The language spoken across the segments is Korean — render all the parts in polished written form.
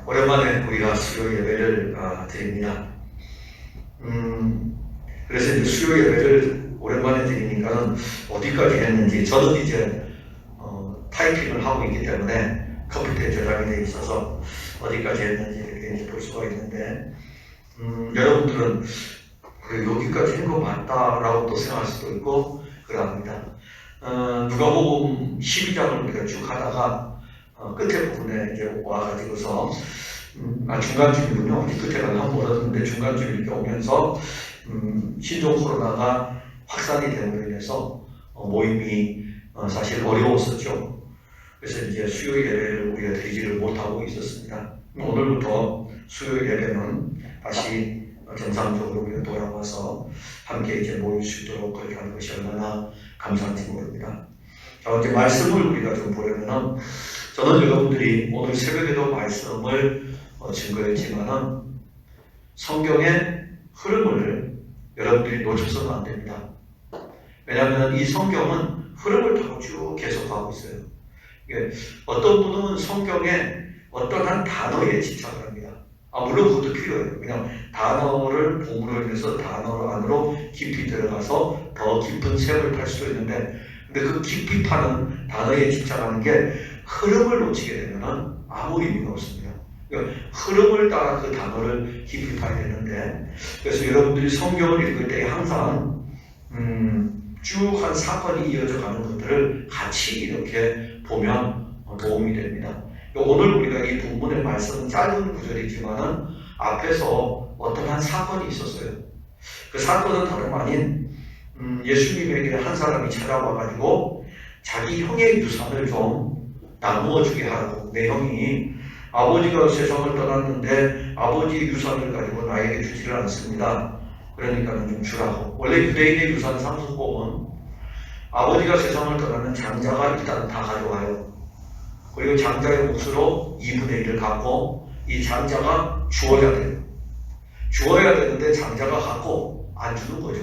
오랜만에 우리가 수요 예배를 드립니다. 그래서 이제 수요 예배를 오랜만에 드리니까는 어디까지 했는지 저는 이제 타이핑을 하고 있기 때문에 컴퓨터에 저장이 되어 있어서 어디까지 했는지 이렇게 이제 볼 수가 있는데 여러분들은 그래, 여기까지 한 거 맞다라고 또 생각할 수도 있고 그럽니다. 누가복음 12장을 우리가 쭉 하다가 끝에 부분에 이제 와가지고서 중간쯤이군요. 어디 끝에 가나 모르는데 중간쯤 이렇게 오면서 신종 코로나가 확산이 됨으로 인해서 모임이 사실 어려웠었죠. 그래서 이제 수요 예배를 우리가 드리지를 못하고 있었습니다. 오늘부터 수요 예배는 다시 정상적으로 우리가 돌아와서 함께 이제 모일 수 있도록 그렇게 하는 것이 얼마나 감사한지 모릅니다. 자, 이제 말씀을 우리가 좀 보려면은 저는 여러분들이 오늘 새벽에도 말씀을 증거했지만은 성경의 흐름을 여러분들이 놓쳐서는 안 됩니다. 왜냐하면 이 성경은 흐름을 타고 쭉 계속 가고 있어요. 어떤 분은 성경에 어떠한 단어에 집착을 합니다. 물론 그것도 필요해요. 그냥 단어를 봄으로 인해서 단어 안으로 깊이 들어가서 더 깊은 샘을 탈 수도 있는데, 근데 그 깊이 파는 단어에 집착하는 게 흐름을 놓치게 되면 아무 의미가 없습니다. 그러니까 흐름을 따라 그 단어를 깊이 파야 되는데, 그래서 여러분들이 성경을 읽을 때 항상 쭉 한 사건이 이어져 가는 것들을 같이 이렇게 보면 도움이 됩니다. 오늘 우리가 이 본문의 말씀은 짧은 구절이지만은 앞에서 어떠한 사건이 있었어요. 그 사건은 다름 아닌 예수님에게 한 사람이 찾아와가지고 자기 형의 유산을 좀 나누어 주게 하라고. 내 형이 아버지가 세상을 떠났는데 아버지의 유산을 가지고 나에게 주지를 않습니다. 그러니까는 좀 주라고. 원래 유대인의 유산 상속법은 아버지가 세상을 떠나면 장자가 일단 다 가져와요. 그리고 장자의 몫으로 2분의 1을 갖고 이 장자가 주어야 돼요. 주어야 되는데 장자가 갖고 안 주는 거죠.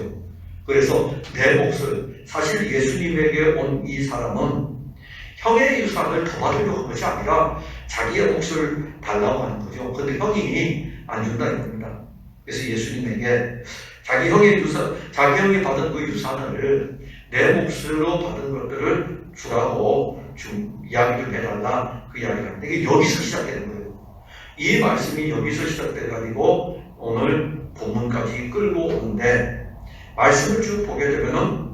그래서 내 몫을, 사실 예수님에게 온 이 사람은 형의 유산을 더 받으려고 한 것이 아니라 자기의 몫을 달라고 하는 거죠. 근데 형이 안 준다 이겁니다. 그래서 예수님에게 자기 형이 받은 그 유산을 내 몫으로 받은 것들을 주라고 이야기를 해달라, 그 이야기를 하는데 이게 여기서 시작되는 거예요. 이 말씀이 여기서 시작돼가지고 오늘 본문까지 끌고 오는데, 말씀을 쭉 보게 되면은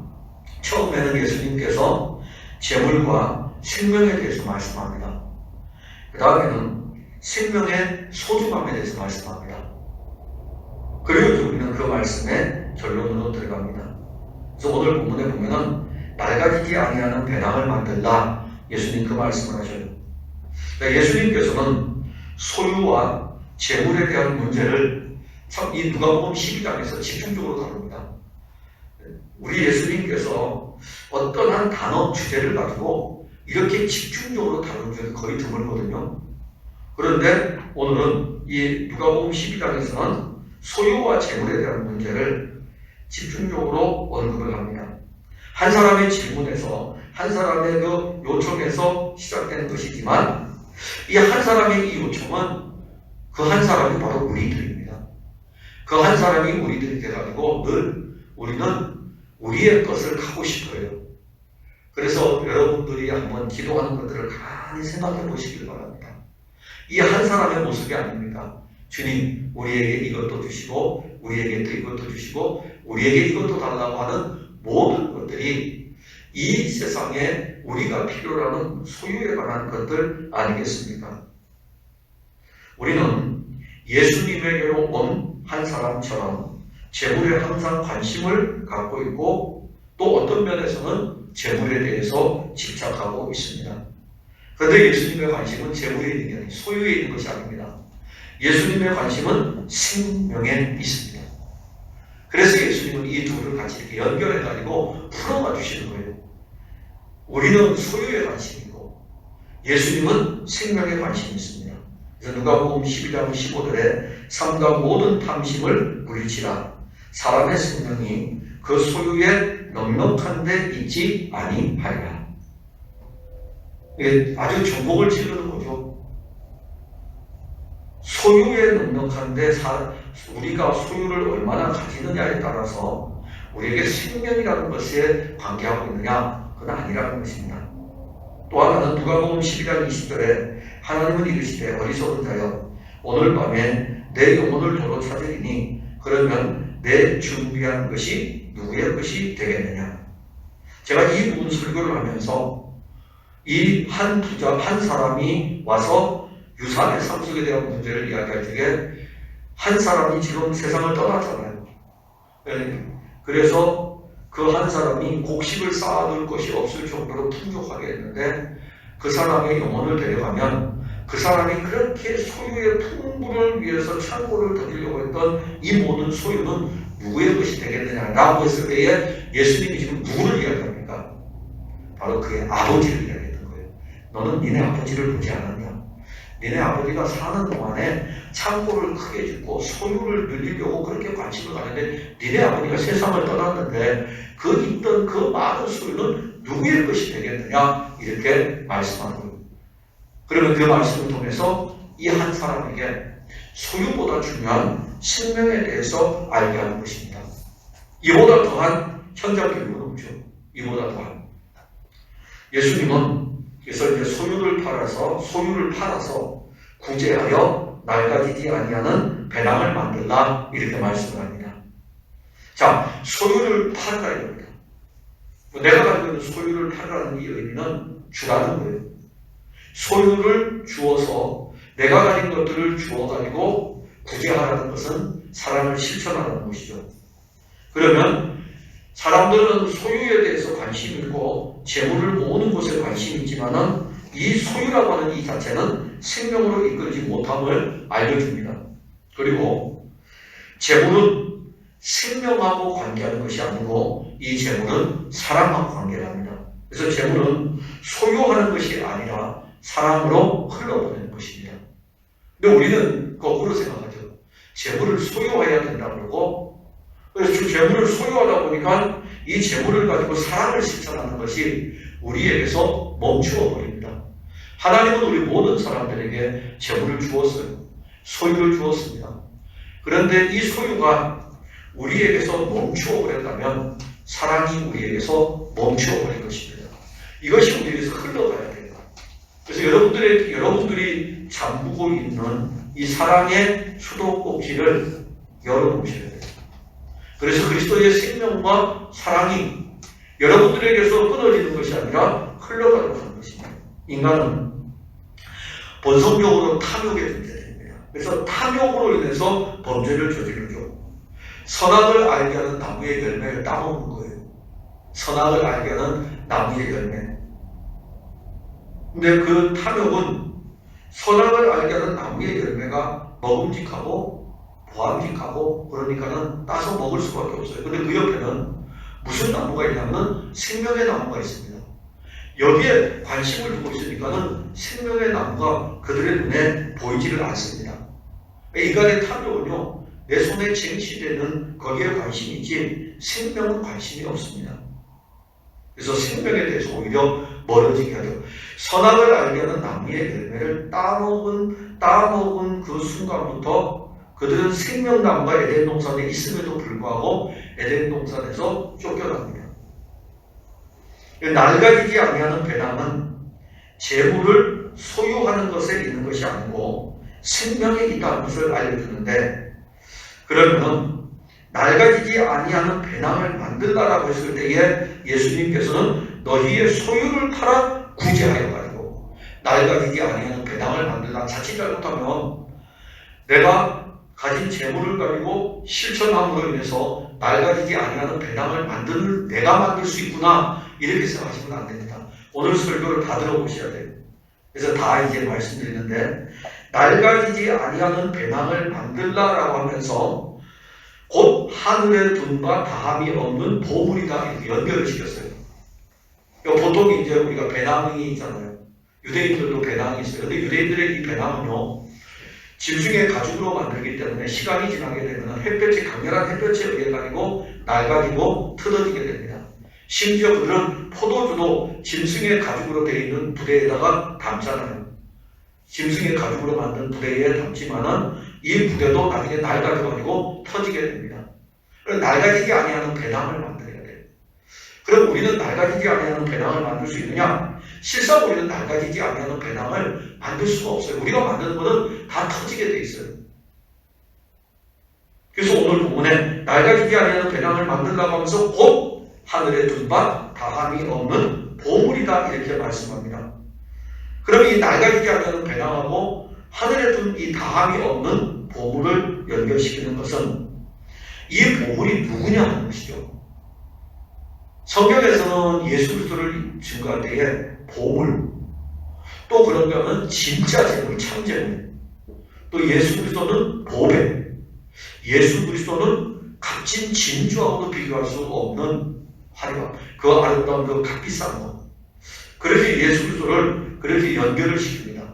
처음에는 예수님께서 재물과 생명에 대해서 말씀합니다. 그 다음에는 생명의 소중함에 대해서 말씀합니다. 그리고 우리는 그 말씀의 결론으로 들어갑니다. 그래서 오늘 본문에 보면은 낡아지지 아니하는 배당을 만들라, 예수님 그 말씀을 하셔요. 그러니까 예수님께서는 소유와 재물에 대한 문제를 참 이 누가복음 12장에서 집중적으로 다룹니다. 우리 예수님께서 어떤 한 단어 주제를 가지고 이렇게 집중적으로 다룬 적이 거의 드물거든요. 그런데 오늘은 이 누가복음 12장에서는 소유와 재물에 대한 문제를 집중적으로 언급을 합니다. 한 사람의 질문에서, 한 사람의 그 요청에서 시작되는 것이지만, 이 한 사람의 이 요청은 그 한 사람이 바로 우리들입니다. 그 한 사람이 우리들이 돼가지고 늘 우리는 우리의 것을 갖고 싶어요. 그래서 여러분들이 한번 기도하는 것들을 가만히 생각해 보시길 바랍니다. 이 한 사람의 모습이 아닙니다. 주님, 우리에게 이것도 주시고, 우리에게 또 이것도 주시고, 우리에게 이것도 달라고 하는 모든 것들이 이 세상에 우리가 필요로 하는 소유에 관한 것들 아니겠습니까? 우리는 예수님에게로 온 한 사람처럼 재물에 항상 관심을 갖고 있고, 또 어떤 면에서는 재물에 대해서 집착하고 있습니다. 그런데 예수님의 관심은 재물에 있는 게 아니고 소유에 있는 것이 아닙니다. 예수님의 관심은 생명에 있습니다. 그래서 예수님은 이 둘을 같이 이렇게 연결해가지고 풀어가 주시는 거예요. 우리는 소유에 관심이고 예수님은 생명에 관심이 있습니다. 그래서 누가복음 12장 15절에 삼가 모든 탐심을 물리치라. 사람의 생명이 그 소유에 넉넉한 데 있지 아니하리라. 이게 아주 정복을 지르는 거죠. 소유에 넉넉한데 우리가 소유를 얼마나 가지느냐에 따라서 우리에게 생명이라는 것에 관계하고 있느냐, 그건 아니라는 것입니다. 또 하나는 누가복음 12장 20절에 하나님은 이르시되 어리석은 자여 오늘 밤에 내 영혼을 도로 찾으리니 그러면 내 준비한 것이 누구의 것이 되겠느냐. 제가 이 부분 설교를 하면서 이 한 사람이 와서 유산의 상속에 대한 문제를 이야기할 적에 한 사람이 지금 세상을 떠났잖아요. 그래서 그 한 사람이 곡식을 쌓아둘 것이 없을 정도로 풍족하게 했는데 그 사람의 영혼을 데려가면 그 사람이 그렇게 소유의 풍부를 위해서 창고를 덮으려고 했던 이 모든 소유는 누구의 것이 되겠느냐라고 했을 때에 예수님이 지금 누구를 이야기합니까? 바로 그의 아버지를 이야기했던 거예요. 너는 니네 아버지를 보지 않았냐? 니네 아버지가 사는 동안에 창고를 크게 짓고 소유를 늘리려고 그렇게 관심을 가는데 니네 아버지가 세상을 떠났는데 그 있던 그 많은 소유는 누구의 것이 되겠느냐? 이렇게 말씀하는 거예요. 그러면 그 말씀을 통해서 이 한 사람에게 소유보다 중요한 생명에 대해서 알게 하는 것입니다. 이보다 더한 현장 교육은 없죠. 이보다 더한. 예수님은 그래서 이제 소유를 팔아서 구제하여 낡아지지 아니하는 배당을 만들라 이렇게 말씀을 합니다. 자, 소유를 팔으라 이겁니다. 내가 가지고 있는 소유를 팔으라는 이 의미는 주라는 거예요. 소유를 주어서 내가 가진 것들을 주어가지고 구제하라는 것은 사랑을 실천하라는 것이죠. 그러면 사람들은 소유에 대해서 관심이 있고 재물을 모으는 것에 관심이 있지만은 이 소유라고 하는 이 자체는 생명으로 이끌지 못함을 알려줍니다. 그리고 재물은 생명하고 관계하는 것이 아니고 이 재물은 사랑하고 관계를 합니다. 그래서 재물은 소유하는 것이 아니라 사랑으로 흘러보내는 것입니다. 근데 우리는 거꾸로 생각하죠. 재물을 소유해야 된다고 그러고 그래서 재물을 소유하다 보니까 이 재물을 가지고 사랑을 실천하는 것이 우리에게서 멈추어 버립니다. 하나님은 우리 모든 사람들에게 재물을 주었어요. 소유를 주었습니다. 그런데 이 소유가 우리에게서 멈추어 버렸다면 사랑이 우리에게서 멈추어 버릴 것입니다. 이것이 우리에게서 흘러가야 돼요. 그래서 여러분들이 잠그고 있는 이 사랑의 수도꼭지를 열어놓으셔야 돼요. 그래서 그리스도의 생명과 사랑이 여러분들에게서 끊어지는 것이 아니라 흘러가도록 하는 것입니다. 인간은 본성적으로 탐욕에 존재됩니다. 그래서 탐욕으로 인해서 범죄를 저지르죠. 선악을 알게 하는 나무의 열매를 따먹는 거예요. 선악을 알게 하는 나무의 열매. 근데 그 탐욕은 선악을 알게 하는 나무의 열매가 먹음직하고 보암직하고 그러니까는 따서 먹을 수밖에 없어요. 근데 그 옆에는 무슨 나무가 있냐면 생명의 나무가 있습니다. 여기에 관심을 두고 있으니까는 생명의 나무가 그들의 눈에 보이지를 않습니다. 인간의 탐욕은요, 내 손에 쟁취되는 거기에 관심이 있지 생명은 관심이 없습니다. 그래서 생명에 대해서 오히려 멀어지게 하죠. 선악을 알게 하는 나무의 열매를 따먹은 그 순간부터 그들은 생명나무가 에덴 동산에 있음에도 불구하고 에덴 동산에서 쫓겨납니다. 낡아지지 아니하는 배당은 재물을 소유하는 것에 있는 것이 아니고 생명에 있다는 것을 알려주는데, 그러면 낡아지지 아니하는 배낭을 만들라라고 했을 때에 예수님께서는 너희의 소유를 팔아 구제하여 가지고 낡아지지 아니하는 배낭을 만들라. 자칫 잘못하면 내가 가진 재물을 가지고 실천함으로 인해서 낡아지지 아니하는 배낭을 내가 만들 수 있구나 이렇게 생각하시면 안 됩니다. 오늘 설교를 다 들어보셔야 돼요. 그래서 다 이제 말씀드리는데, 낡아지지 아니하는 배낭을 만들라라고 하면서 곧 하늘의 둔과 다함이 없는 보물이다 이렇게 연결을 시켰어요. 보통 이제 우리가 배낭이 있잖아요. 유대인들도 배낭이 있어요. 근데 유대인들의 이 배낭은요, 짐승의 가죽으로 만들기 때문에 시간이 지나게 되면 강렬한 햇볕에 의해 가지고 낡아지고 틀어지게 됩니다. 심지어 그들은 포도주도 짐승의 가죽으로 되어 있는 부대에다가 담잖아요. 짐승의 가죽으로 만든 부대에 담지만은 이 부대도 나중에 낡아져가지고 터지게 됩니다. 그래서 낡아지지 아니하는 배낭을 만들어야 돼요. 그럼 우리는 낡아지지 아니하는 배낭을 만들 수 있느냐? 실상 우리는 낡아지지 아니하는 배낭을 만들 수가 없어요. 우리가 만드는 것은 다 터지게 돼 있어요. 그래서 오늘 본문에 낡아지지 아니하는 배낭을 만들라고 하면서 곧 하늘에 둔 바 다함이 없는 보물이다 이렇게 말씀합니다. 그럼 이 낡아지지 아니하는 배낭하고 하늘에 둔 이 다함이 없는 보물을 연결시키는 것은 이 보물이 누구냐 하는 것이죠. 성경에서는 예수 그리스도를 증거할 때에 보물, 또 그런가 하면 진짜 재물, 참 재물, 또 예수 그리스도는 보배, 예수 그리스도는 값진 진주하고도 비교할 수 없는 화려함, 그 아름다운 그 값비싼 것. 그래서 예수 그리스도를 그렇게 연결을 시킵니다.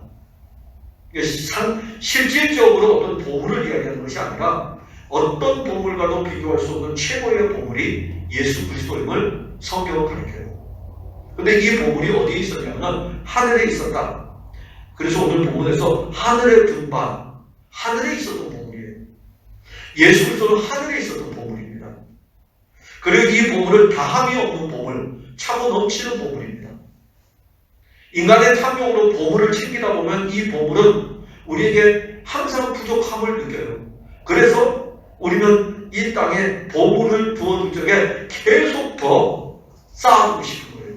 실질적으로 어떤 보물을 이야기하는 것이 아니라 어떤 보물과도 비교할 수 없는 최고의 보물이 예수 그리스도임을 성경은 가르쳐요. 근데 이 보물이 어디에 있었냐면 하늘에 있었다. 그래서 오늘 본문에서 하늘에 둔 바, 하늘에 있었던 보물이에요. 예수 그리스도는 하늘에 있었던 보물입니다. 그리고 이 보물은 다함이 없는 보물, 차고 넘치는 보물입니다. 인간의 탐욕으로 보물을 챙기다 보면 이 보물은 우리에게 항상 부족함을 느껴요. 그래서 우리는 이 땅에 보물을 두어둔 적에 계속 더 쌓아두고 싶은 거예요.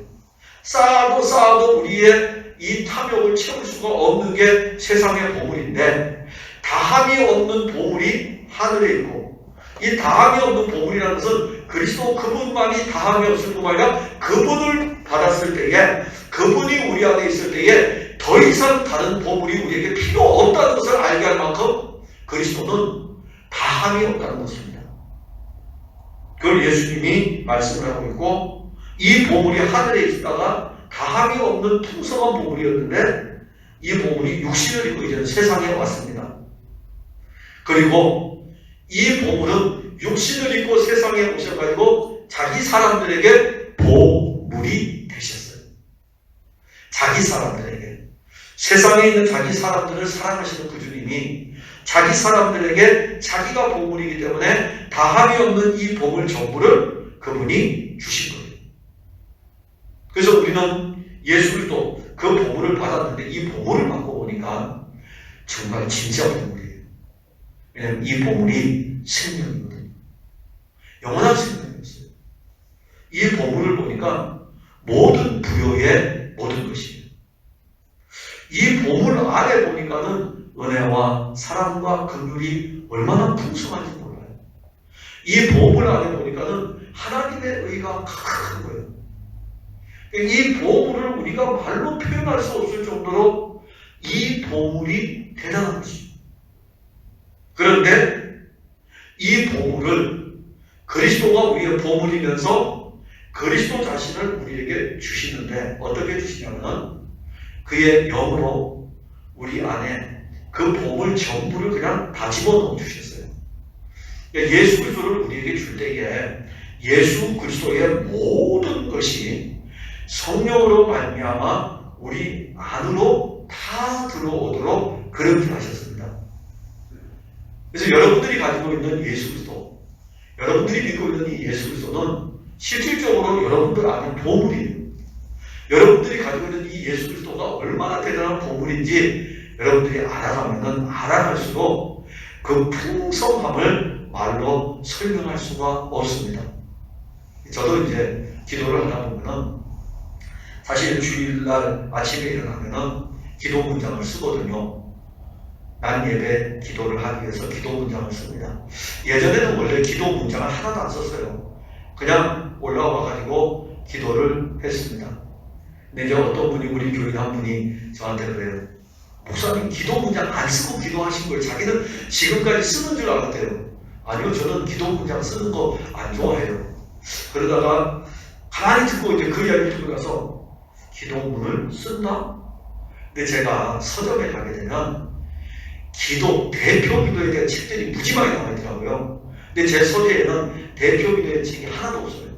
쌓아도 우리의 이 탐욕을 채울 수가 없는 게 세상의 보물인데, 다함이 없는 보물이 하늘에 있고, 이 다함이 없는 보물이라는 것은 그리스도 그분만이 다함이 없을 뿐만 아니라 그분을 받았을 때에, 그분이 우리 안에 있을 때에 더 이상 다른 보물이 우리에게 필요 없다는 것을 알게 할 만큼 그리스도는 다함이 없다는 것입니다. 그걸 예수님이 말씀을 하고 있고, 이 보물이 하늘에 있다가 다함이 없는 풍성한 보물이었는데 이 보물이 육신을 입고 이제는 세상에 왔습니다. 그리고 이 보물은 육신을 입고 세상에 오셔가지고 자기 사람들에게 보물이 되셨어요. 자기 사람들에게, 세상에 있는 자기 사람들을 사랑하시는 그 주님이 자기 사람들에게 자기가 보물이기 때문에 다함이 없는 이 보물 전부를 그분이 주신 거예요. 그래서 우리는 예수 그리스도 그 보물을 받았는데 이 보물을 받고 보니까 정말 진짜 보물이에요. 왜냐하면 이 보물이 생명이거든요. 영원한 생명이었어요. 이 보물을 보니까 모든 부요의 모든 것이에요. 이 보물 안에 보니까는 은혜와 사랑과 긍휼이 얼마나 풍성한지 몰라요. 이 보물 안에 보니까는 하나님의 의가 큰 거예요. 이 보물을 우리가 말로 표현할 수 없을 정도로 이 보물이 대단한 것이죠. 그런데 이 보물을 그리스도가 우리의 보물이면서 그리스도 자신을 우리에게 주시는데 어떻게 주시냐면 그의 영으로 우리 안에 그 보물 전부를 그냥 다 집어넣어 주셨어요. 예수 그리스도를 우리에게 줄 때에 예수 그리스도의 모든 것이 성령으로 말미암아 우리 안으로 다 들어오도록 그렇게 하셨습니다. 그래서 여러분들이 가지고 있는 예수 그리스도, 여러분들이 믿고 있는 이 예수 그리스도는 실질적으로 여러분들 안에 보물이에요. 여러분들이 가지고 있는 이 예수 그리스도가 얼마나 대단한 보물인지 여러분들이 알아가면 알아갈수록 그 풍성함을 말로 설명할 수가 없습니다. 저도 이제 기도를 하다 보면은 사실 주일날 아침에 일어나면은 기도 문장을 쓰거든요. 난 예배 기도를 하기 위해서 기도 문장을 씁니다. 예전에는 원래 기도 문장을 하나도 안 썼어요. 그냥 올라와가지고 기도를 했습니다. 근데 이제 어떤 분이, 우리 교인 한 분이 저한테 그래요. 목사님 기도 문장 안 쓰고 기도하신 걸 자기는 지금까지 쓰는 줄 알았대요. 아니요, 저는 기도 문장 쓰는 거 안 좋아해요. 그러다가 가만히 듣고 이제 그 이야기를 듣고 나서 기도문을 쓴다? 근데 제가 서점에 가게 되면 기도, 대표 기도에 대한 책들이 무지하게 나와 있더라고요. 근데 제 서재에는 대표 기도의 책이 하나도 없어요.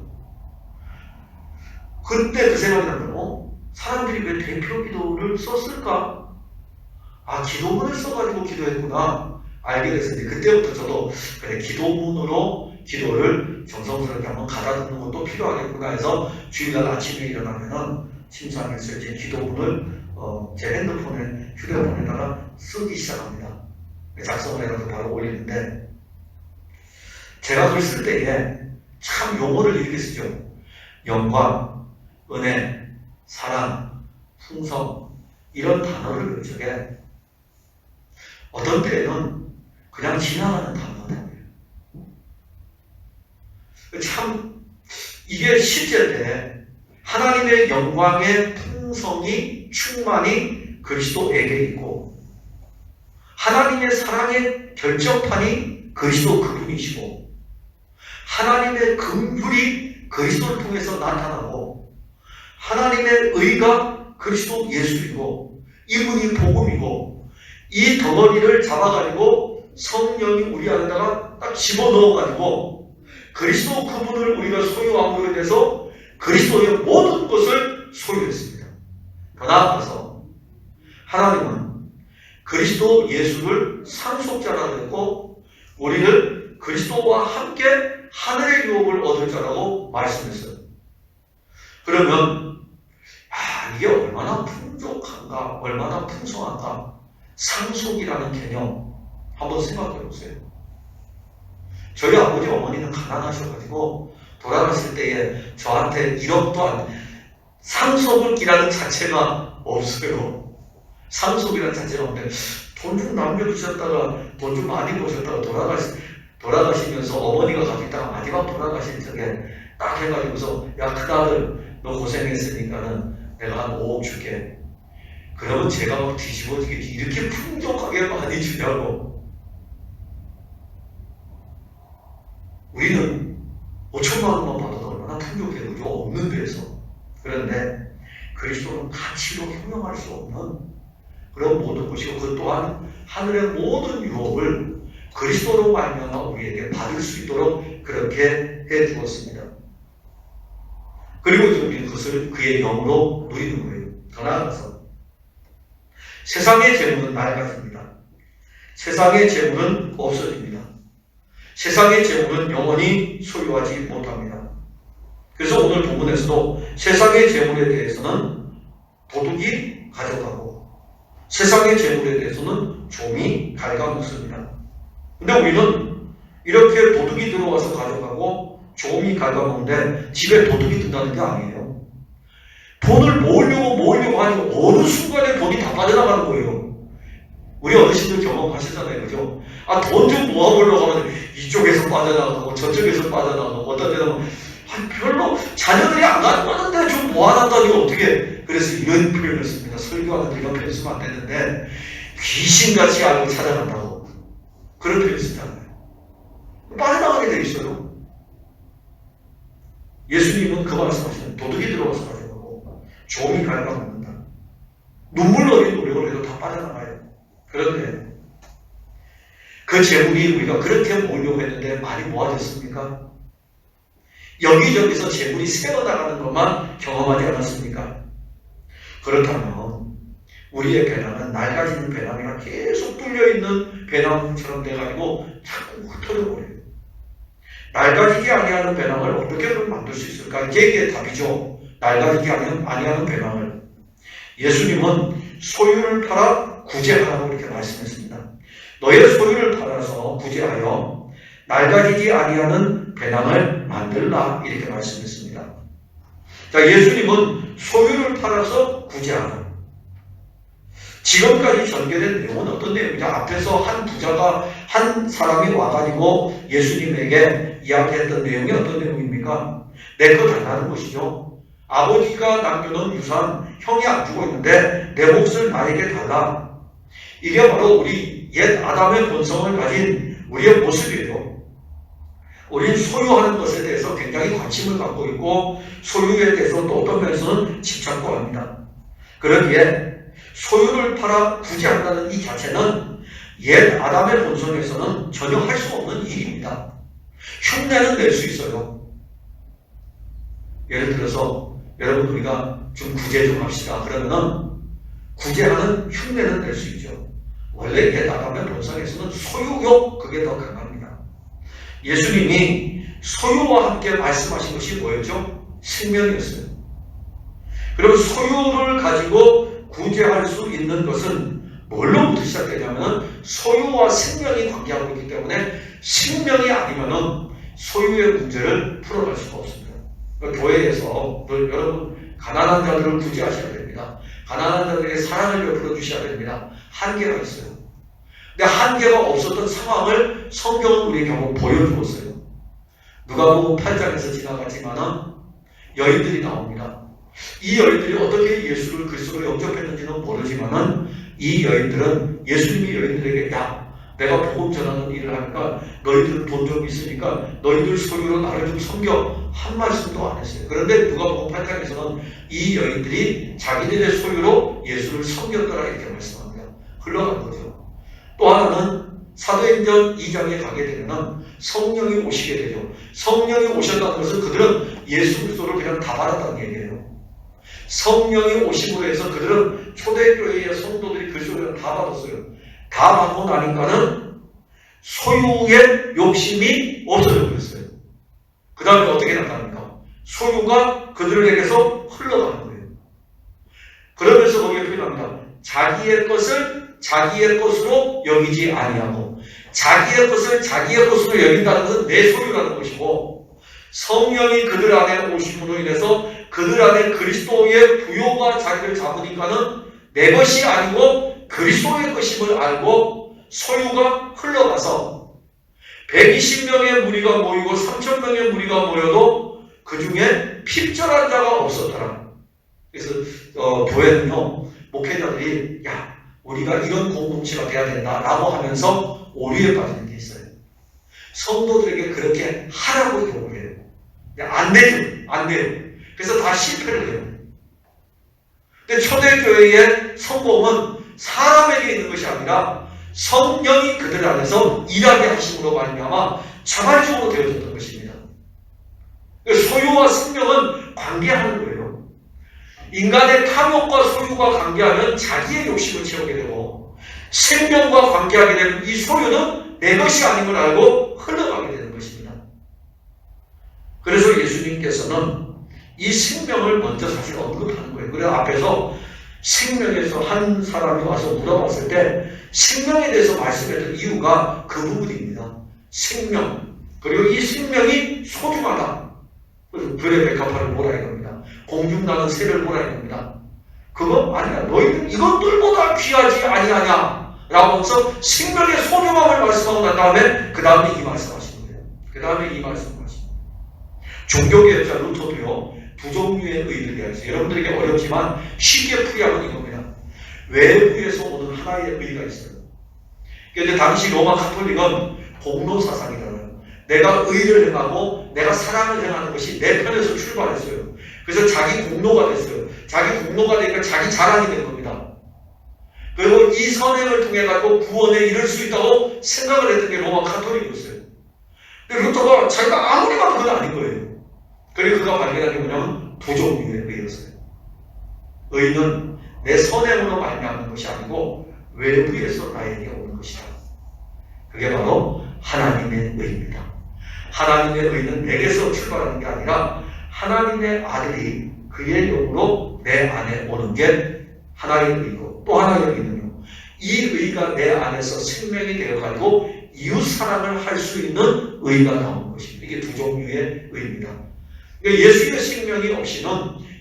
그때 그 생각이 나면 사람들이 왜 대표 기도를 썼을까? 아, 기도문을 써가지고 기도했구나 알게 됐어요. 그때부터 저도 그래, 기도문으로 기도를 정성스럽게 한번 가다듬는 것도 필요하겠구나 해서 주일날 아침에 일어나면은 침상에서 이제 기도문을 제 핸드폰에, 휴대폰에다가 쓰기 시작합니다. 작성을 해서 바로 올리는데, 제가 글 쓸 때에 참 용어를 이렇게 쓰죠. 영광, 은혜, 사랑, 풍성, 이런 단어를 적에 어떤 때는 그냥 지나가는 단어예요. 참 이게 실제인데, 하나님의 영광의 풍성이, 충만이 그리스도에게 있고, 하나님의 사랑의 결정판이 그리스도 그분이시고, 하나님의 긍휼이 그리스도를 통해서 나타나고, 하나님의 의가 그리스도 예수이고, 이분이 복음이고, 이 덩어리를 잡아가지고 성령이 우리 안에다가 딱 집어넣어가지고 그리스도 그분을 우리가 소유함으로 인해서 그리스도의 모든 것을 소유했습니다. 더 나아가서 하나님은 그리스도 예수를 상속자라고 했고, 우리를 그리스도와 함께 하늘의 유업을 얻을 자라고 말씀했어요. 그러면 이게 얼마나 풍족한가, 얼마나 풍성한가. 상속이라는 개념 한번 생각해 보세요. 저희 아버지 어머니는 가난하셔가지고 돌아가실 때에 저한테 1억도 상속이라는 자체가 없어요. 상속이라는 자체가 없는데, 돈 좀 남겨두셨다가 돈 좀 많이 버셨다가 돌아가시면서 어머니가 가지고 있다가 마지막 돌아가신 적에 딱 해가지고서, 야, 큰아들 너 고생했으니까는 내가 한 5억 줄게. 그러면 제가 막 뒤집어지겠지. 이렇게 풍족하게 많이 주냐고. 우리는 5천만 원만 받아도 얼마나 풍족해, 그죠? 없는 데서. 그런데 그리스도는 가치로 형용할 수 없는 그런 모든 것이고, 그 또한 하늘의 모든 유업을 그리스도로 말미암아 우리에게 받을 수 있도록 그렇게 해 주었습니다. 그리고 이제 우리는 그것을 그의 영으로 누리는 거예요. 더 나아가서 세상의 재물은 낡아집니다. 세상의 재물은 없어집니다. 세상의 재물은 영원히 소유하지 못합니다. 그래서 오늘 본문에서도 세상의 재물에 대해서는 도둑이 가져가고, 세상의 재물에 대해서는 종이 갉아먹습니다. 근데 우리는 이렇게 도둑이 들어와서 가져가고 종이 갉아먹는데 집에 도둑이 든다는 게 아니에요. 돈을 모으려고 하니까 어느 순간에 돈이 다 빠져나가는 거예요. 우리 어르신들 경험하시잖아요, 그죠? 돈 좀 모아보려고 하면 이쪽에서 빠져나가고 저쪽에서 빠져나가고, 어떤 데는 별로 자녀들이 안 가져가는데 좀 모아놨다니 어떻게. 그래서 이런 표현을 씁니다. 설교하는데 이런 표현 쓰면 안 되는데, 귀신같이 알고 찾아간다고 그런 표현 쓰잖아요. 빠져나가게 돼 있어요. 예수님은 그 말씀하시는, 도둑이 들어와서 가져가고 종이 갉아먹는다. 눈물 어린 노력을 해도 다 빠져나가요. 그런데 그 재물이 우리가 그렇게 모으려고 했는데 많이 모아졌습니까? 여기저기서 재물이 새어나가는 것만 경험하지 않았습니까? 그렇다면 우리의 배낭은 낡아지는 배낭이라 계속 뚫려있는 배낭처럼 돼가지고 자꾸 흩어져버려요. 낡아지지 아니하는 배낭을 어떻게 만들 수 있을까? 이게 답이죠. 낡아지지 아니하는 배낭을. 예수님은 소유를 팔아 구제하라고 이렇게 말씀했습니다. 너의 소유를 팔아서 구제하여 낡아지지 아니하는 배낭을 만들라, 이렇게 말씀했습니다. 자, 예수님은 소유를 팔아서 구제하라. 지금까지 전개된 내용은 어떤 내용이냐? 앞에서 한 사람이 와가지고 예수님에게 이야기했던 내용이 어떤 내용입니까? 내 거 달라는 것이죠. 아버지가 남겨놓은 유산, 형이 안 주고 있는데 내 몫을 나에게 달라. 이게 바로 우리 옛 아담의 본성을 가진 우리의 모습이에요. 우리는 소유하는 것에 대해서 굉장히 관심을 갖고 있고, 소유에 대해서 또 어떤 면에서는 집착도 합니다. 그러기에 소유를 팔아 구제한다는 이 자체는 옛 아담의 본성에서는 전혀 할 수 없는 일입니다. 흉내는 낼 수 있어요. 예를 들어서 여러분, 우리가 좀 구제 좀 합시다 그러면은 구제하는 흉내는 낼 수 있죠. 원래 옛 아담의 본성에서는 소유욕, 그게 더 강합니다. 예수님이 소유와 함께 말씀하신 것이 뭐였죠? 생명이었어요. 그럼 소유를 가지고 구제할 수 있는 것은 뭘로부터 시작되냐면 소유와 생명이 관계하고 있기 때문에 생명이 아니면은 소유의 문제를 풀어갈 수가 없습니다. 교회에서 여러분 가난한 자들을 구제하셔야 됩니다. 가난한 자들에게 사랑을 베풀어 주셔야 됩니다. 한계가 있어요. 근데 한계가 없었던 상황을 성경은 우리에게 한번 보여주었어요. 누가복음 8장에서 지나갔지만은 여인들이 나옵니다. 이 여인들이 어떻게 예수를 그리스도로 영접했는지는 모르지만은 이 여인들은 예수님이 여인들에게 야, 내가 복음 전하는 일을 하니까 너희들은 돈 좀 있으니까 너희들 소유로 나를 좀 섬겨, 한 말씀도 안 했어요. 그런데 누가복음 8장에서는 이 여인들이 자기들의 소유로 예수를 섬겼더라 이렇게 말씀합니다. 흘러간 거죠. 또 하나는 사도행전 2장에 가게 되면 성령이 오시게 되죠. 성령이 오셨다는 것은 그들은 예수 그리스도를 그냥 다 받았다는 얘기예요. 성령이 오심으로 해서 그들은 초대교회의 성도들이 그리스도를 다 받았어요. 다 받고 나니까는 소유의 욕심이 없어져 버렸어요. 그 다음에 어떻게 나타납니까? 소유가 그들에게서 흘러가는 거예요. 그러면서 거기에 표현합니다. 자기의 것을 자기의 것으로 여기지 아니하고, 자기의 것을 자기의 것으로 여긴다는 것은 내 소유라는 것이고, 성령이 그들 안에 오심으로 인해서 그들 안에 그리스도의 부요가 자리를 잡으니까는 내 것이 아니고 그리스도의 것임을 알고 소유가 흘러가서 120명의 무리가 모이고 3,000명의 무리가 모여도 그 중에 핍절한 자가 없었더라. 그래서 교회는요, 목회자들이 야, 우리가 이런 공동체가 돼야 된다라고 하면서 오류에 빠지는 게 있어요. 성도들에게 그렇게 하라고 요구해요. 안 되죠. 안 돼요. 그래서 다 실패를 해요. 근데 초대교회의 성공은 사람에게 있는 것이 아니라 성령이 그들 안에서 일하게 하심으로 말미암아 자발적으로 되어졌던 것입니다. 소유와 생명은 관계하는 거예요. 인간의 탐욕과 소유가 관계하면 자기의 욕심을 채우게 되고, 생명과 관계하게 되면 이 소유는 내 것이 아닌 걸 알고 흘러가게 되는 것입니다. 그래서 예수님께서는 이 생명을 먼저 사실 언급하는 거예요. 그래서 앞에서 생명에서 한 사람이 와서 물어봤을 때 생명에 대해서 말씀했던 이유가 그 부분입니다. 생명. 그리고 이 생명이 소중하다. 그래서 별의 백합화를 뭐라 이겁니다. 공중나는 새를 뭐라 이겁니다. 그거 아니야. 너희는 이것들보다 귀하지 아니하냐 라고 해서 생명의 소중함을 말씀하고 난 다음에 그 다음에 이 말씀하시는 거예요. 그 다음에 이 말씀하시는 거예요. 종교개혁자 루터도요, 두 종류의 의를 대하여서 여러분들에게 어렵지만 쉽게 풀이하면 이겁니다. 외부에서 오는 하나의 의가 있어요. 그런데 당시 로마 카톨릭은 공로 사상이잖아요. 내가 의를 행하고 내가 사랑을 행하는 것이 내 편에서 출발했어요. 그래서 자기 공로가 됐어요. 자기 공로가 되니까 자기 자랑이 된 겁니다. 그리고 이 선행을 통해 가지고 구원에 이를 수 있다고 생각을 했던 게 로마 카톨릭이었어요. 근데 루터가 자기가 아무리 봐도 그건 아닌 거예요. 그리고 그가 발견한 게 뭐냐면 두 종류의 의였어요. 의는 내 선행으로 말미암는 것이 아니고 외부에서 나에게 오는 것이다. 그게 바로 하나님의 의입니다. 하나님의 의는 내게서 출발하는 게 아니라 하나님의 아들이 그의 영으로 내 안에 오는 게 하나의 의고, 또 하나의 의는요, 이 의가 내 안에서 생명이 되어가지고 이웃사랑을 할 수 있는 의가 나오는 것입니다. 이게 두 종류의 의입니다. 그러니까 예수의 생명이 없이는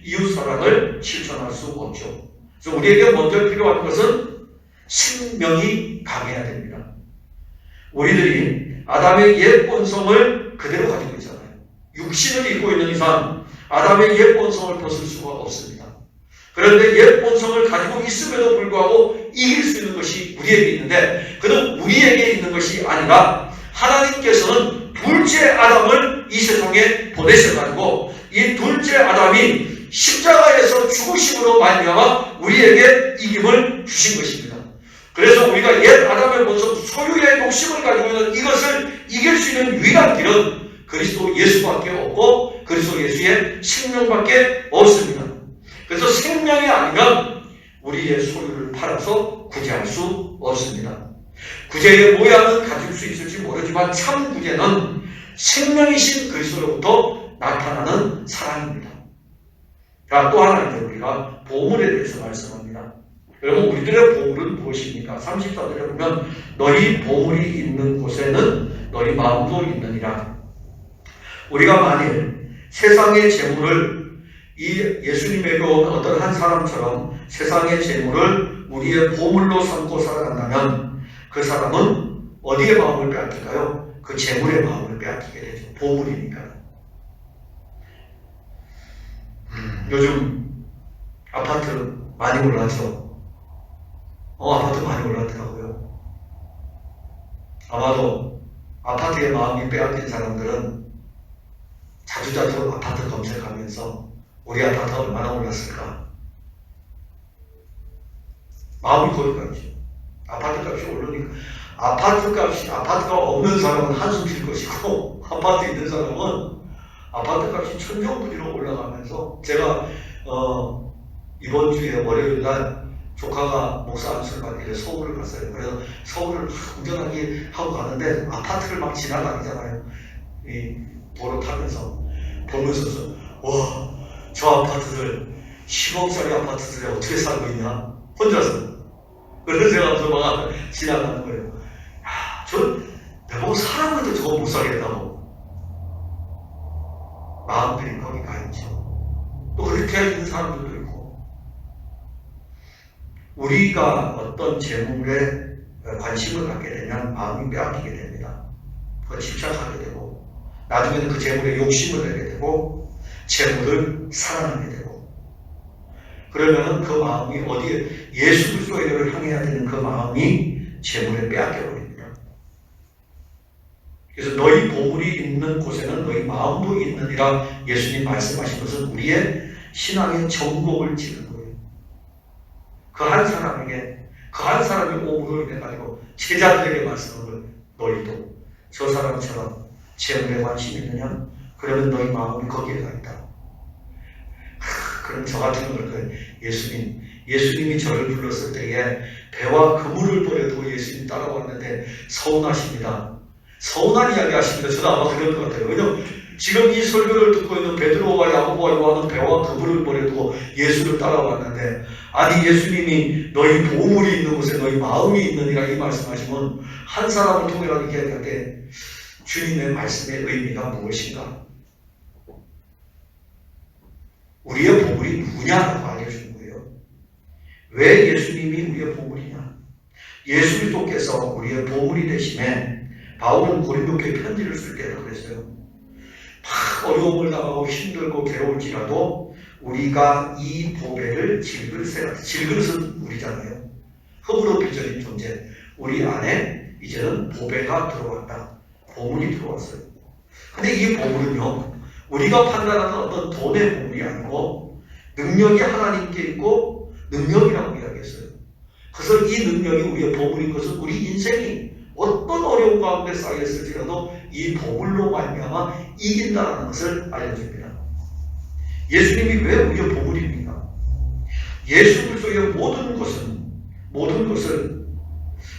이웃사랑을 실천할 수 없죠. 그래서 우리에게 먼저 필요한 것은 생명이 강해야 됩니다. 우리들이 아담의 옛 본성을 그대로 가지고 있잖아요. 육신을 입고 있는 이상 아담의 옛 본성을 벗을 수가 없습니다. 그런데 옛 본성을 가지고 있음에도 불구하고 이길 수 있는 것이 우리에게 있는데, 그는 우리에게 있는 것이 아니라 하나님께서는 둘째 아담을 이 세상에 보내셔가지고 이 둘째 아담이 십자가에서 죽으심으로 말미암아 우리에게 이김을 주신 것입니다. 그래서 우리가 옛 아담의 본성, 소유의 욕심을 가지고 있는 이것을 이길 수 있는 유일한 길은 그리스도 예수밖에 없고 그리스도 예수의 생명밖에 없습니다. 그래서 생명이 아니면 우리의 소유를 팔아서 구제할 수 없습니다. 구제의 모양은 가질 수 있을지 모르지만 참 구제는 생명이신 그리스도로부터 나타나는 사랑입니다. 자, 또 하나 이제 우리가 보물에 대해서 말씀합니다. 여러분, 우리들의 보물은 무엇입니까? 34절에 보면 너희 보물이 있는 곳에는 너희 마음도 있느니라. 우리가 만일 세상의 재물을 이 예수님에게 온 어떤 한 사람처럼 세상의 재물을 우리의 보물로 삼고 살아간다면 그 사람은 어디에 마음을 빼앗길까요? 그 재물의 마음을 빼앗기게 되죠. 보물이니까. 요즘 아파트 많이 올랐죠? 아파트 많이 올랐더라고요. 아마도 아파트에 마음이 빼앗긴 사람들은 자주자주 아파트 검색하면서 우리 아파트 얼마나 올랐을까? 마음이 거기 가죠. 아파트 값이 오르니까. 아파트가 없는 사람은 한숨 쉴 것이고, 아파트 있는 사람은 아파트 값이 천정부지로 올라가면서, 제가, 이번 주에 월요일 날 조카가 목사 안수를 받기 위해 서울을 갔어요. 그래서 서울을 운전하기 하고 가는데 아파트를 막 지나다니잖아요. 이 도로 타면서. 보면서, 와, 저 아파트들, 10억짜리 아파트들에 어떻게 살고 있냐? 혼자서. 그래서 제가 저 막 지나가는 거예요. 야, 내보고 사람한테 저거 못 사겠다고. 마음들이 거기 가 있죠. 또 그렇게 있는 사람들도 있고. 우리가 어떤 재물에 관심을 갖게 되면 마음이 빼앗기게 됩니다. 그거 집착하게 되고, 나중에는 그 재물에 욕심을 내게 되고, 재물을 사랑하게 되고, 그러면은 그 마음이 어디에 예수 그리스도를 향해야 되는 그 마음이 재물에 빼앗겨 버립니다. 그래서 너희 보물이 있는 곳에는 너희 마음도 있느니라 예수님 말씀하신 것은 우리의 신앙의 정곡을 지는 거예요. 그 한 사람에게, 그 한 사람이 오물을 해가지고 제자들에게 말씀한 거예요. 너희도 저 사람처럼 재물에 관심이 있느냐? 그러면 너희 마음이 거기에 가 있다. 그럼 저 같은 걸 예수님이 저를 불렀을 때에 배와 그물을 버려두고 예수님 따라왔는데 서운하십니다. 서운한 이야기 하십니다. 저는 아마 그럴 것 같아요. 왜냐하면 지금 이 설교를 듣고 있는 베드로와 야고보와 요한은 배와 그물을 버려두고 예수를 따라왔는데, 아니 예수님이 너희 보물이 있는 곳에 너희 마음이 있느니라 이 말씀하시면 한 사람을 통해라도 이야기할 때 주님의 말씀의 의미가 무엇인가? 우리의 보물이 누구냐라고 알려주는 거예요. 왜 예수님이 우리의 보물이냐? 예수 그리스도께서 우리의 보물이 되심에 바울은 고린도교회 편지를 쓸 때도 그랬어요. 막 어려움을 당하고 힘들고 괴로울지라도 우리가 이 보배를 질그릇은 우리잖아요. 흙으로 빚어진 존재. 우리 안에 이제는 보배가 들어왔다. 보물이 들어왔어요. 근데 이 보물은요, 우리가 판단하는 어떤 돈의 보물이 아니고 능력이 하나님께 있고 능력이라고 이야기했어요. 그래서 이 능력이 우리의 보물인 것은 우리 인생이 어떤 어려움 가운데 쌓여있을지라도 이 보물로 말미암아 이긴다는 것을 알려줍니다. 예수님이 왜 우리의 보물입니까? 예수 그리스도의 모든 것을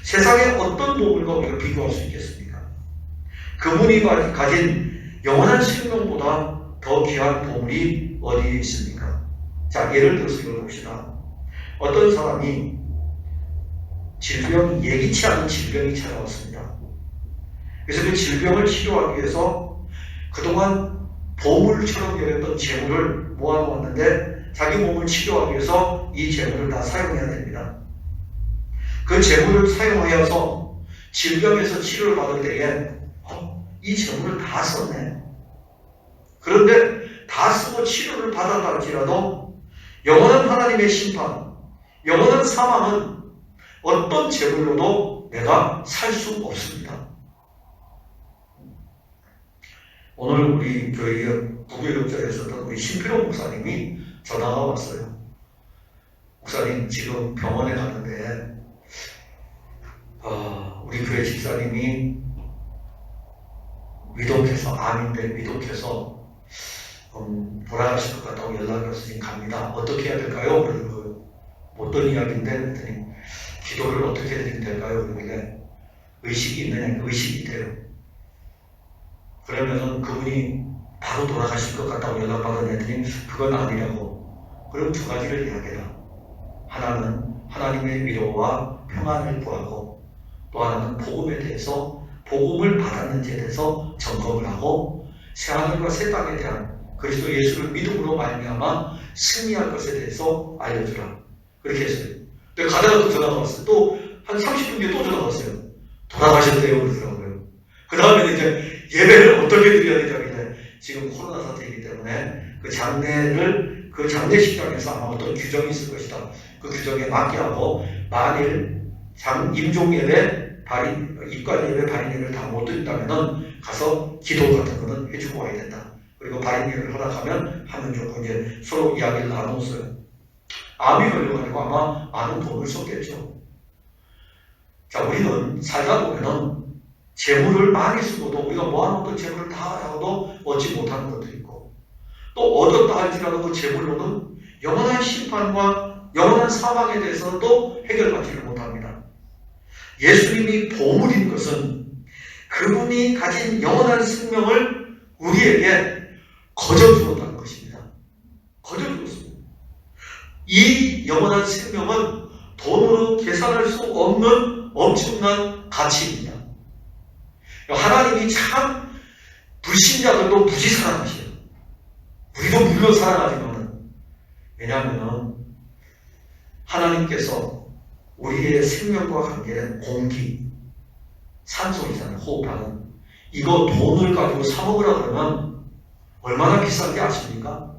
세상의 어떤 보물과 우리가 비교할 수 있겠습니까? 그분이 가진 영원한 생명보다 더 귀한 보물이 어디에 있습니까? 자, 예를 들어서 이걸 봅시다. 어떤 사람이 예기치 않은 질병이 찾아왔습니다. 그래서 그 질병을 치료하기 위해서 그동안 보물처럼 여겼던 재물을 모아놓았는데 자기 몸을 치료하기 위해서 이 재물을 다 사용해야 됩니다. 그 재물을 사용하여서 질병에서 치료를 받을 때에 이 재물을 다 썼네. 그런데 다 쓰고 치료를 받았다 할지라도 영원한 하나님의 심판, 영원한 사망은 어떤 재물로도 내가 살 수 없습니다. 오늘 우리 교회 부교육자에 있었던 우리 신필호 목사님이 전화가 왔어요. 목사님 지금 병원에 갔는데 우리 교회 집사님이 위독해서, 암인데 위독해서 돌아가실 것 같다고 연락이 와서 지금 갑니다. 어떻게 해야 될까요? 그러는 거예요. 어떤 이야기인데? 그랬더니 기도를 어떻게 드리면 될까요? 그러길래 의식이 있느냐? 의식이 있대요. 그러면은 그분이 바로 돌아가실 것 같다고 연락받았더니 그건 아니라고. 그럼 두 가지를 이야기해라. 하나는 하나님의 위로와 평안을 구하고, 또 하나는 복음에 대해서, 복음을 받았는지에 대해서 점검을 하고, 새하늘과 새 땅에 대한 그리스도 예수를 믿음으로 말미암아 승리할 것에 대해서 알려주라. 그렇게 했어요. 근데 가다가 또 전화가 왔어요. 또 한 30분 뒤에 또 전화가 왔어요. 돌아가셨대요. 그러더라고요. 그 다음에 이제 예배를 어떻게 드려야 되냐면, 지금 코로나 사태이기 때문에 그 장례식장에서 아마 어떤 규정이 있을 것이다. 그 규정에 맞게 하고, 만일 임종예배, 입관 예배, 발인 예배를 다 못 드린다면은 가서 기도 같은 거는 해주고 와야 된다. 그리고 발인 예배를 허락하면 하면 좋고, 이제 서로 이야기를 나눴어요. 암이 걸려가지고 아마 많은 돈을 썼겠죠. 자, 우리는 살다 보면은 재물을 많이 쓰고도, 우리가 모아놓은 재물을 다 하고도 얻지 못하는 것도 있고, 또 얻었다 할지라도 그 재물로는 영원한 심판과 영원한 사망에 대해서는 또 해결받지를 못합니다. 예수님이 보물인 것은 그분이 가진 영원한 생명을 우리에게 거저주었다는 것입니다. 거저주었습니다. 이 영원한 생명은 돈으로 계산할 수 없는 엄청난 가치입니다. 하나님이 참 불신자들도 무지 사랑하셔요. 우리도 물론 사랑하지만, 왜냐하면 하나님께서 우리의 생명과 관계된 공기, 산소이잖아요. 호흡하는. 이거 돈을 가지고 사 먹으라 그러면 얼마나 비싼지 아십니까?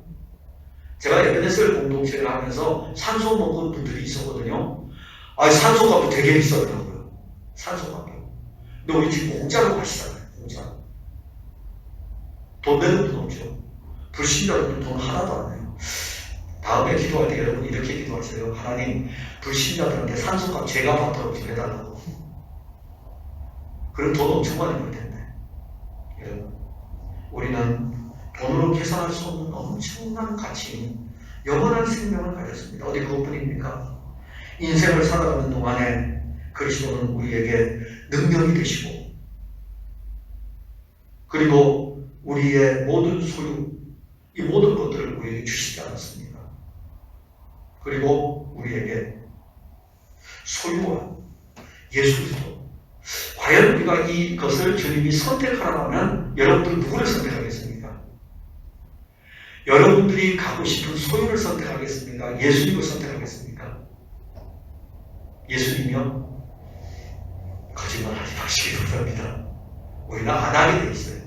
제가 에베네셀 공동체를 하면서 산소 먹은 분들이 있었거든요. 산소값도 되게 비싸더라고요. 산소값도. 근데 우리 지금 공짜로 마시잖아요. 공짜로. 돈 내는 분 없죠. 불신자들은 돈 하나도 안 내요. 다음에 기도할 때 여러분 이렇게 기도하세요. 하나님, 불신자들한테 산소값 제가 받도록 좀 해달라고. 그럼 돈 엄청 많이 벌 텐데. 여러분, 우리는 돈으로 계산할 수 없는 엄청난 가치인 영원한 생명을 가졌습니다. 어디 그것뿐입니까? 인생을 살아가는 동안에 그리스도는 우리에게 능력이 되시고, 그리고 우리의 모든 소유, 이 모든 것들을 우리에게 주시지 않았습니까? 그리고 우리에게 소유와 예수 그리스도. 과연 우리가 이것을 주님이 선택하라면 여러분들은 누구를 선택하겠습니까? 여러분들이 갖고 싶은 소유를 선택하겠습니까? 예수님을 선택하겠습니까? 예수님이요? 거짓말하지 마시기 바랍니다. 우리는 안 하게 돼 있어요.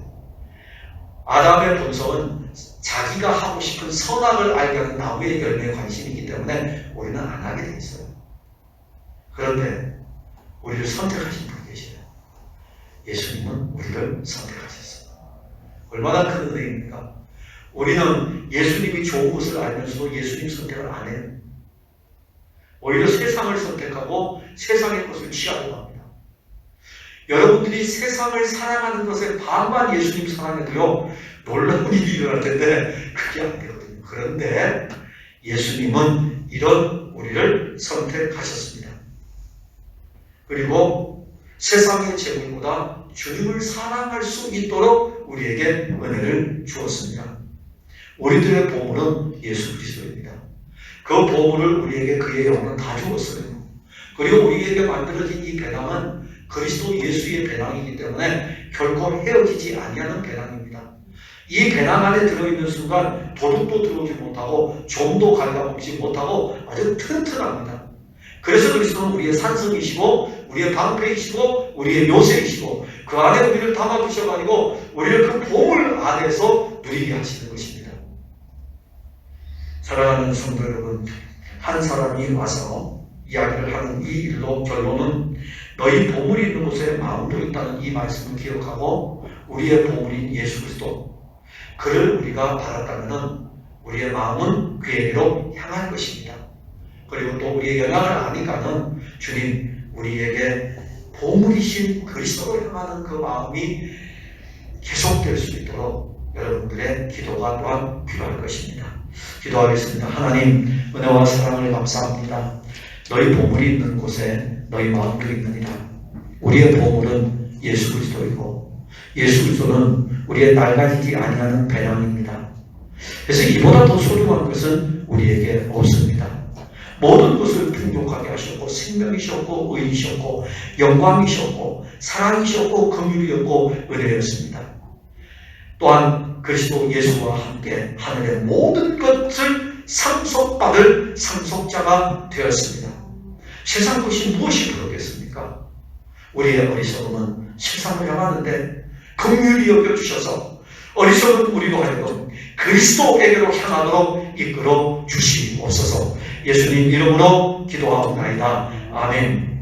아담의 본성은 자기가 하고 싶은 선악을 알게 하는 나무의 열매에 관심이 있기 때문에 우리는 안 하게 돼 있어요. 그런데 우리를 선택하신 분이 계시네요. 예수님은 우리를 선택하셨어요. 얼마나 큰 은혜입니까? 우리는 예수님이 좋은 것을 알면서도 예수님 선택을 안 해요. 오히려 세상을 선택하고 세상의 것을 취하려고 합니다. 여러분들이 세상을 사랑하는 것에 반만 예수님 사랑해도요, 놀라운 일이 일어날 텐데 그게 안 되거든요. 그런데 예수님은 이런 우리를 선택하셨습니다. 그리고 세상의 재물보다 주님을 사랑할 수 있도록 우리에게 은혜를 주었습니다. 우리들의 보물은 예수 그리스도입니다. 그 보물을 우리에게 그의 영혼은 다 주었어요. 그리고 우리에게 만들어진 이 배낭은 그리스도 예수의 배낭이기 때문에 결코 헤어지지 아니하는 배낭입니다. 이 배낭 안에 들어있는 순간 도둑도 들어오지 못하고 좀도 갉아먹지 못하고 아주 튼튼합니다. 그래서 그리스도는 우리의 산성이시고 우리의 방패이시고 우리의 요새이시고 그 안에 우리를 담아두셔가지고 우리를 그 보물 안에서 누리게 하시는 것입니다. 사랑하는 성도 여러분, 한 사람이 와서 이야기를 하는 이 일로 결론은 너희 보물이 있는 곳에 마음도 있다는 이 말씀을 기억하고 우리의 보물인 예수 그리스도, 그를 우리가 받았다면 우리의 마음은 그에게로 향할 것입니다. 그리고 또 우리의 연약을 아니까는 주님, 우리에게 보물이신 그리스도로 향하는 그 마음이 계속될 수 있도록 여러분들의 기도가 또한 필요할 것입니다. 기도하겠습니다. 하나님, 은혜와 사랑을 감사합니다. 너희 보물이 있는 곳에 너희 마음도 있느니라. 우리의 보물은 예수 그리스도이고 예수 그리스도는 우리의 낡아지지 아니하는 배낭입니다. 그래서 이보다 더 소중한 것은 우리에게 없습니다. 모든 것을 풍족하게 하셨고 생명이셨고 의이셨고 영광이셨고 사랑이셨고 긍휼이었고 은혜였습니다. 또한 그리스도 예수와 함께 하늘의 모든 것을 상속받을 상속자가 되었습니다. 세상 것이 무엇이 부르겠습니까? 우리의 어리석음은 세상을 향하는데 긍휼히 여겨주셔서 어리석은 우리로 하여금 그리스도에게로 향하도록 이끌어 주시옵소서. 예수님 이름으로 기도하옵나이다. 아멘.